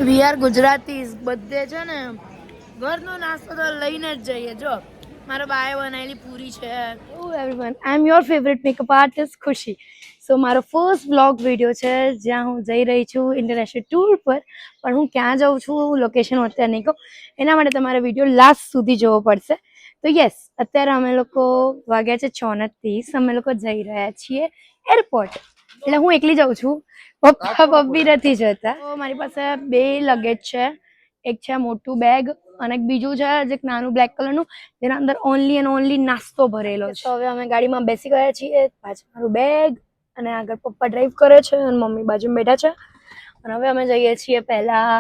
We are Gujaratis બધે છે ને ઘરનો નાસ્તો તો લઈને જ જઈએ. જો મારા બાએ બનાવેલી પૂરી છે. Hello everyone, I M your favourite makeup artist ખુશી. સો મારો ફર્સ્ટ વ્લોગ વિડીયો છે જ્યાં હું જઈ રહી છું ઇન્ટરનેશનલ ટૂર પર. પણ હું ક્યાં જાઉં છું લોકેશન અત્યારે નહીં કહું, એના માટે તમારે વિડીયો લાસ્ટ સુધી જોવો પડશે. તો યસ, અત્યારે અમે લોકો વાગ્યા છે 6:30. અમે લોકો જઈ રહ્યા છીએ એરપોર્ટ. એટલે હું એકલી જાઉં છું, પપ્પા પપ્પી નથી જતા. તો મારી પાસે 2 લગેજ છે. એક છે મોટું બેગ અને એક બીજું છે જે નાનું બ્લેક કલરનું, જેના અંદર ઓનલી એન્ડ ઓનલી નાસ્તો ભરેલો છે. તો હવે અમે ગાડીમાં બેસી ગયા છીએ. પાછળ મારું બેગ અને આગળ પપ્પા ડ્રાઈવ કરે છે અને મમ્મી બાજુમાં બેઠા છે. અને હવે અમે જઈએ છીએ પહેલા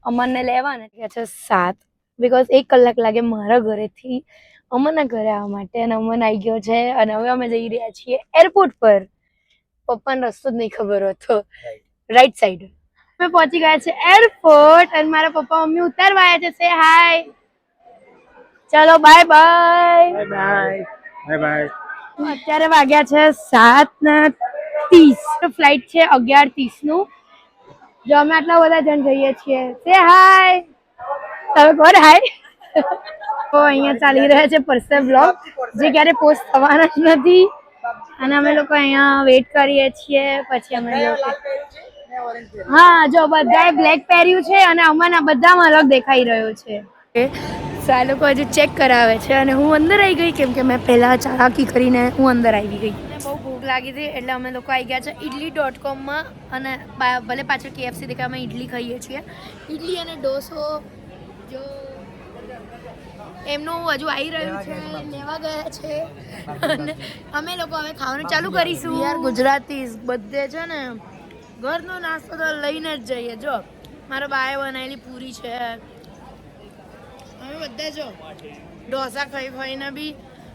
અમનને લેવા. ને ગયા છે 7, બીકોઝ 1 કલાક લાગે મારા ઘરેથી અમનના ઘરે આવવા માટે. અને અમન આવી ગયો છે અને હવે અમે જઈ રહ્યા છીએ એરપોર્ટ પર. પપ્પાને રસ્તો જ નહીં ખબર હતો, રાઈટ સાઈડ. અમે પહોંચી ગયા છે એરપોર્ટ અને મારા પપ્પા મમ્મી ઉતારવા આવ્યા છે. સે હાય, ચલો બાય બાય બાય બાય. અત્યારે વાગ્યા છે 7:30. ફ્લાઇટ છે 11:30 નું. જો અમે આટલા બધા જણ જઈએ છીએ. સે હાય, તમે કોણ હાય? તો અહીંયા ચાલી રહ્યા છે પર્સનલ બ્લોગ, જે ક્યારે પોસ્ટ થવાના જ નથી. અને અમે લોકો અહીંયા વેઇટ કરીએ છીએ. પછી અમે લોકો હા, જો બધાએ બ્લેક પહેર્યું છે અને અમારા બધામાં અલગ દેખાઈ રહ્યો છે. તો આ લોકો હજુ ચેક કરાવે છે અને હું અંદર આવી ગઈ કેમ કે મેં પહેલાં ચાલાકી કરીને હું અંદર આવી ગઈ. બહુ ભૂખ લાગી હતી એટલે અમે લોકો આવી ગયા છે idli.com અને ભલે પાછળ KFC દેખાય, અમે ઇડલી ખાઈએ છીએ. ઇડલી અને ડોસો જો એમનું હજુ આવી રહ્યું છે, લેવા ગયા છે. અને અમે લોકો હવે ખાવાનું ચાલુ કરીશું. યાર ગુજરાતીઝ બધે છે ને ઘરનો નાસ્તો તો લઈને જ જઈએ. જો મારા બાએ બનાવેલી પૂરી છે. અમે બધા જો ઢોસા ખાઈને બી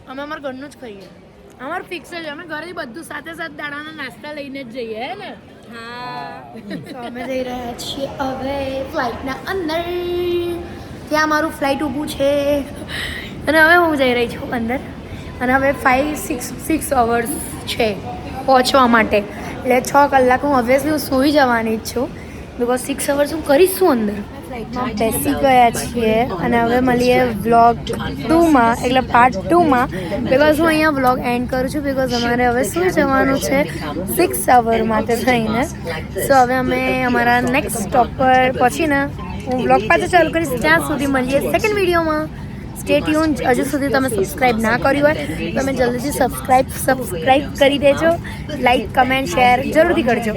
અમે અમારા ઘરનું જ ખાઈએ. અમારું ફિક્સ જ, અમે ઘરેથી બધું સાથે દાડાના નાસ્તા લઈને જ જઈએ. હે ને? હા. તો અમે જઈ રહ્યા છીએ હવે ફ્લાઇટના અંદર. ત્યાં મારું ફ્લાઇટ ઊભું છે અને હવે હું જઈ રહી છું અંદર. અને હવે 6 અવર્સ છે પહોંચવા માટે. એટલે 6 કલાક હું ઓબ્વિયસલી હું સૂઈ જવાની જ છું, બિકોઝ 6 અવર્સ હું કરીશું અંદર. ફ્લાઇટમાં બેસી ગયા છીએ અને હવે મળીએ વ્લોગ 2માં, એટલે પાર્ટ 2માં. બિકોઝ હું અહીંયા વ્લોગ એન્ડ કરું છું, બિકોઝ અમારે હવે સૂઈ જવાનું છે 6 અવર માટે થઈને. સો હવે અમે અમારા નેક્સ્ટ સ્ટોપ પર પહોંચીને હું વ્લોગ પાછો ચાલુ કરીશ. ત્યાં સુધી મળીએ સેકન્ડ વિડીયોમાં. Stay tune. હજુ સુધી તમે સબસ્ક્રાઈબ ના કર્યું હોય તમે જલ્દીથી સબસ્ક્રાઈબ કરી દેજો. લાઈક, કમેન્ટ, શેર જરૂરથી કરજો.